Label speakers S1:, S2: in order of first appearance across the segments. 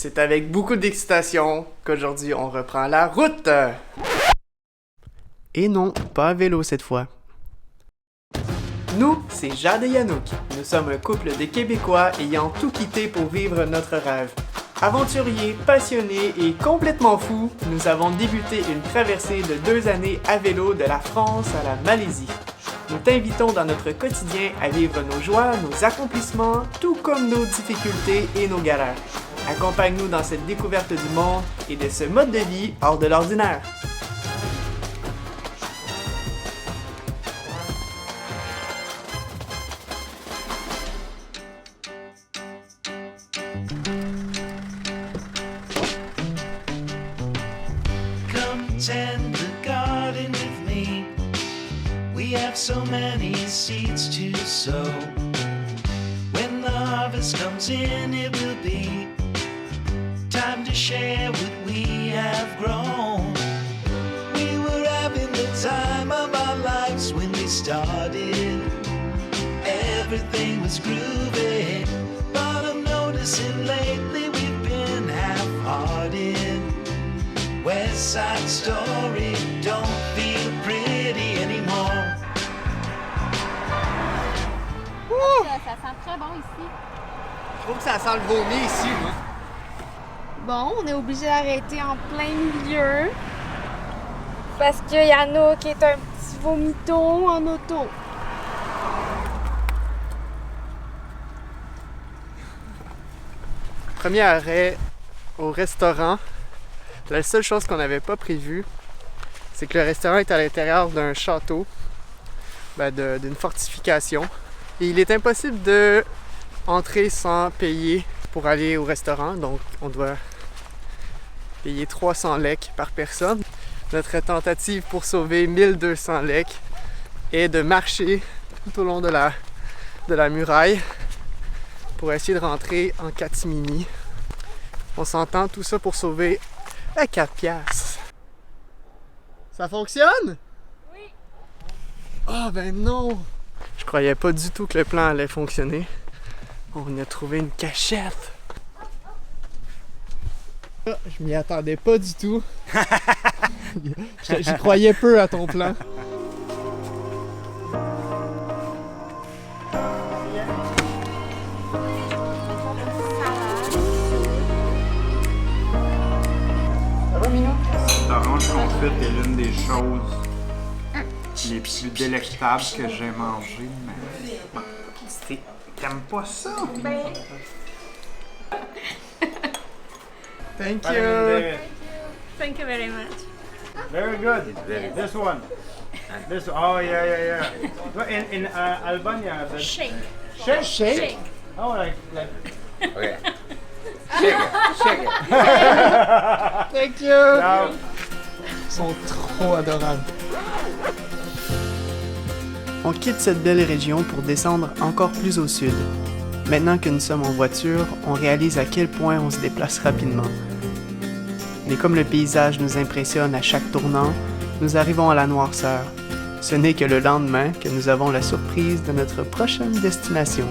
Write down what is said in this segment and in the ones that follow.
S1: C'est avec beaucoup d'excitation qu'aujourd'hui on reprend la route. Et non, pas à vélo cette fois. Nous, c'est Jade et Yanouk. Nous sommes un couple de Québécois ayant tout quitté pour vivre notre rêve. Aventuriers, passionnés et complètement fous, nous avons débuté une traversée de 2 années à vélo de la France à la Malaisie. Nous t'invitons dans notre quotidien à vivre nos joies, nos accomplissements, tout comme nos difficultés et nos galères. Accompagne-nous dans cette découverte du monde et de ce mode de vie hors de l'ordinaire.
S2: Tend the garden with me. We have so many seeds to sow. When the harvest comes in, it will be time to share what we have grown. We were having the time of our lives when we started. Everything was groovy, but I'm noticing lately we've been half-hearted. West Side Story don't feel pretty anymore.
S3: Ça sent très bon ici.
S1: Je trouve que ça sent le vomi ici, moi.
S3: Bon, on est obligé d'arrêter en plein milieu parce qu'il y en a qui est un petit vomito en auto.
S1: Premier arrêt au restaurant. La seule chose qu'on n'avait pas prévue, c'est que le restaurant est à l'intérieur d'un château, d'une fortification. Et il est impossible de entrer sans payer pour aller au restaurant, donc on doit payer 300 lek par personne. Notre tentative pour sauver 1200 lek est de marcher tout au long de la muraille pour essayer de rentrer en catimini. On s'entend, tout ça pour sauver à 4 piastres. Ça fonctionne?
S3: Oui.
S1: Ah ben non! Je croyais pas du tout que le plan allait fonctionner. On a trouvé une cachette. Ah, je m'y attendais pas du tout. J'y croyais peu à ton plan. Ça va, Minou?
S4: L'orange confite est l'une des choses les plus délectables que j'ai mangées, mais t'aimes pas ça?
S1: Thank you!
S3: Thank you very much.
S4: Very good. This one. This. Oh yeah. In Albania, the
S3: Shake.
S1: Shake?
S4: Oh like.
S5: Okay. Shake it.
S1: Thank you!
S4: Now,
S1: Ils sont trop adorables. On quitte cette belle région pour descendre encore plus au sud. Maintenant que nous sommes en voiture, on réalise à quel point on se déplace rapidement. Mais comme le paysage nous impressionne à chaque tournant, nous arrivons à la noirceur. Ce n'est que le lendemain que nous avons la surprise de notre prochaine destination.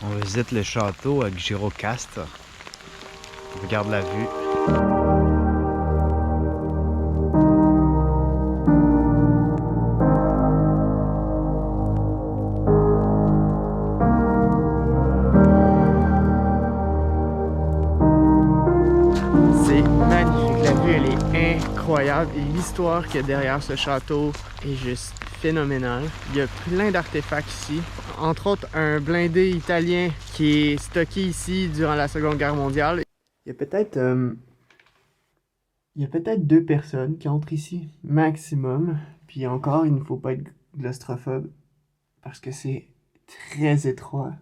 S6: On visite le château à Gjirokastre. On regarde la vue.
S1: C'est magnifique, la vue elle est incroyable et l'histoire qu'il y a derrière ce château est juste phénoménale. Il y a plein d'artefacts ici, entre autres un blindé italien qui est stocké ici durant la Seconde Guerre mondiale. Il y a peut-être 2 personnes qui entrent ici, maximum. Puis encore, il ne faut pas être claustrophobe parce que c'est très étroit.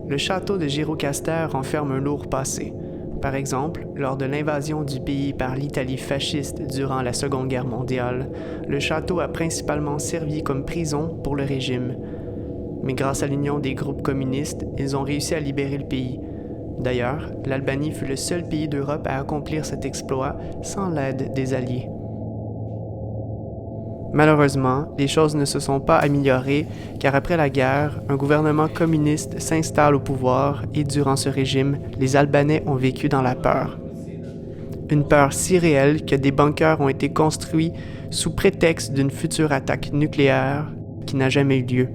S1: Le château de Gjirokastre renferme un lourd passé. Par exemple, lors de l'invasion du pays par l'Italie fasciste durant la Seconde Guerre mondiale, le château a principalement servi comme prison pour le régime. Mais grâce à l'union des groupes communistes, ils ont réussi à libérer le pays. D'ailleurs, l'Albanie fut le seul pays d'Europe à accomplir cet exploit sans l'aide des Alliés. Malheureusement, les choses ne se sont pas améliorées car après la guerre, un gouvernement communiste s'installe au pouvoir et durant ce régime, les Albanais ont vécu dans la peur. Une peur si réelle que des bunkers ont été construits sous prétexte d'une future attaque nucléaire qui n'a jamais eu lieu.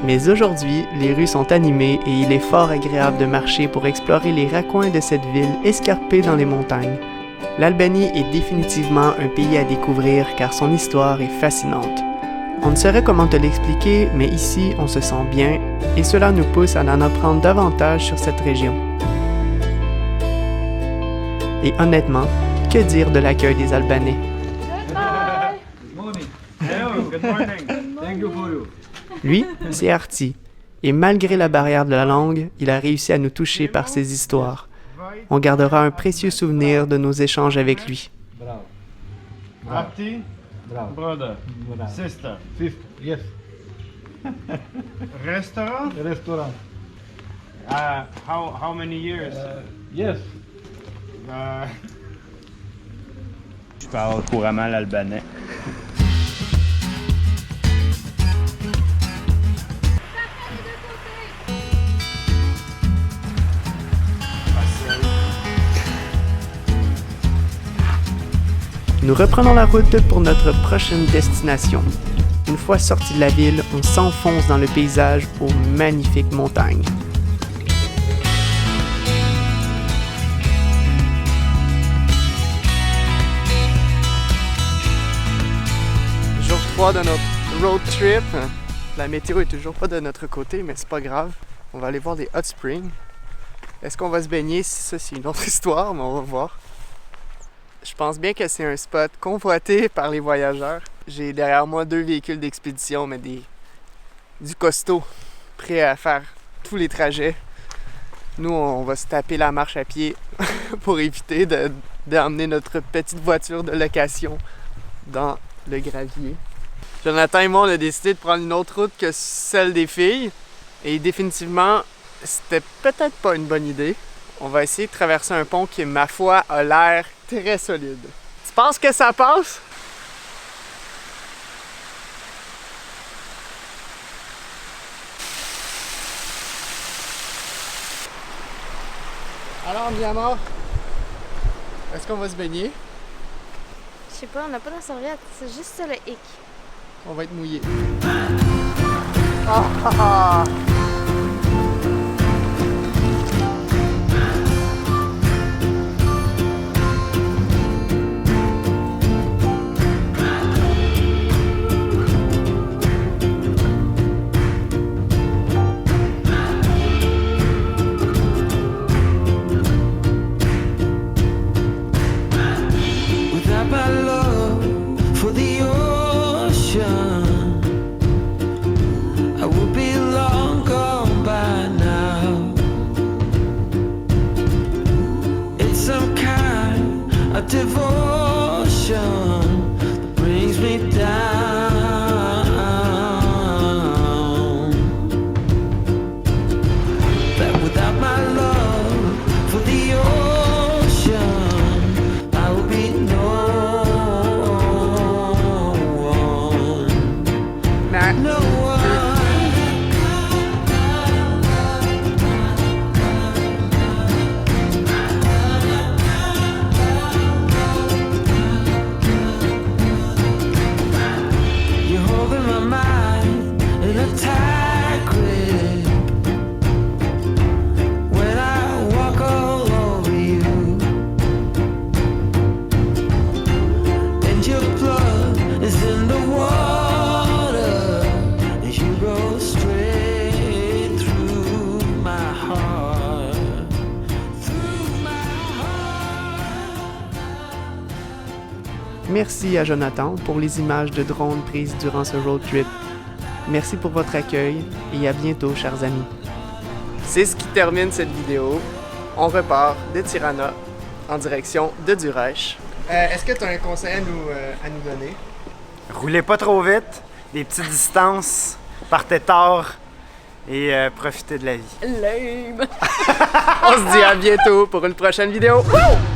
S1: Mais aujourd'hui, les rues sont animées et il est fort agréable de marcher pour explorer les raccoins de cette ville escarpée dans les montagnes. L'Albanie est définitivement un pays à découvrir car son histoire est fascinante. On ne saurait comment te l'expliquer, mais ici, on se sent bien et cela nous pousse à en apprendre davantage sur cette région. Et honnêtement, que dire de l'accueil des Albanais? Lui, c'est Arti, et malgré la barrière de la langue, il a réussi à nous toucher par ses histoires. On gardera un précieux souvenir de nos échanges avec lui.
S7: Arti, brother, sister, fifth,
S8: Yes,
S7: restaurant.
S8: restaurant.
S7: How many years?
S8: Yes.
S4: Je parle couramment l'albanais.
S1: Nous reprenons la route pour notre prochaine destination. Une fois sortis de la ville, on s'enfonce dans le paysage aux magnifiques montagnes. Jour 3 de notre road trip. La météo est toujours pas de notre côté, mais c'est pas grave. On va aller voir des hot springs. Est-ce qu'on va se baigner? Ça, c'est une autre histoire, mais on va voir. Je pense bien que c'est un spot convoité par les voyageurs. J'ai derrière moi 2 véhicules d'expédition, mais du costaud, prêts à faire tous les trajets. Nous, on va se taper la marche à pied pour éviter d'emmener notre petite voiture de location dans le gravier. Jonathan et moi, on a décidé de prendre une autre route que celle des filles. Et définitivement, c'était peut-être pas une bonne idée. On va essayer de traverser un pont qui, ma foi, a l'air très solide. Tu penses que ça passe? Alors, Myanmar, est-ce qu'on va se baigner?
S3: Je sais pas, on n'a pas de serviette, c'est juste ça le hic.
S1: On va être mouillé. Ah, ah, ah.
S2: Without my love for the ocean, I would be long gone by now. It's some kind of devotion that brings me down. That without my love for the ocean, I would be no one. No one. You're holding my mind in a tight grip when I walk all over you, and your blood is in the water as you go straight through my heart, through my heart.
S1: Merci à Jonathan pour les images de drones prises durant ce road trip. Merci pour votre accueil et à bientôt, chers amis. C'est ce qui termine cette vidéo. On repart de Tirana en direction de Durrës. Est-ce que tu as un conseil à nous donner?
S8: Roulez pas trop vite, des petites distances, partez tard et profitez de la vie.
S3: Lame.
S1: On se dit à bientôt pour une prochaine vidéo. Wouh!